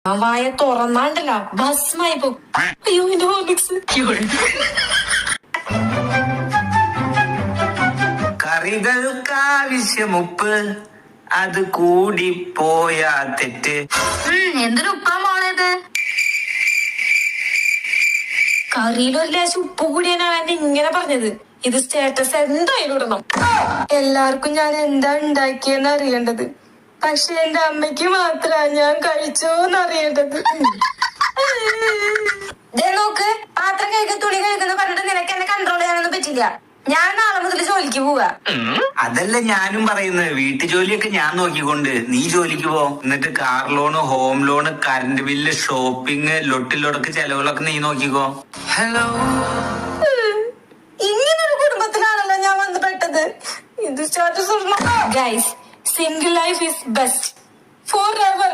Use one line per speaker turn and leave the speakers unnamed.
വായ തുറന്നാണ്ടല്ല ഭസ്മായി പോകും. അയ്യോ എന്റെ ഹോർലിക്സ്.
കറികൾക്കാവശ്യം ഉപ്പ്, അത് കൂടി പോയാ തെറ്റ്.
എന്തൊരു ഉപ്പാ മോളേത്? കറിയിൽ ഒരു ലേശം ഉപ്പ് കൂടിയാണ് എന്നെ ഇങ്ങനെ പറഞ്ഞത്. ഇത് സ്റ്റാറ്റസ് എന്തായാലും ഇടണം. എല്ലാവർക്കും ഞാൻ എന്താ ഉണ്ടാക്കിയെന്ന് അറിയേണ്ടത്, പക്ഷെ എന്റെ അമ്മയ്ക്ക് മാത്രാ ഞാൻ കഴിച്ചോന്ന് അറിയേണ്ടത്. നോക്ക്, പാത്രം കഴിക്കുന്ന തുണി കഴിക്കുന്ന പറഞ്ഞിട്ട് നിനക്ക് എന്നെ കൺട്രോൾ ചെയ്യാനൊന്നും പറ്റില്ല. ഞാൻ നാളെ മുതൽ ജോലിക്ക് പോവാ.
അതല്ല ഞാനും പറയുന്നത്, വീട്ടു ജോലിയൊക്കെ ഞാൻ നോക്കിക്കൊണ്ട് നീ ജോലിക്ക് പോ. എന്നിട്ട് car loan, home loan, current bill, shopping, ലൊട്ടിലൊടക്ക് ചെലവുകളൊക്കെ നീ നോക്കിക്കോ. ഹലോ,
ഇങ്ങനൊരു കുടുംബത്തിലാണല്ലോ ഞാൻ വന്ന് പെട്ടത്. ഇത് status guys, single life is best for ever.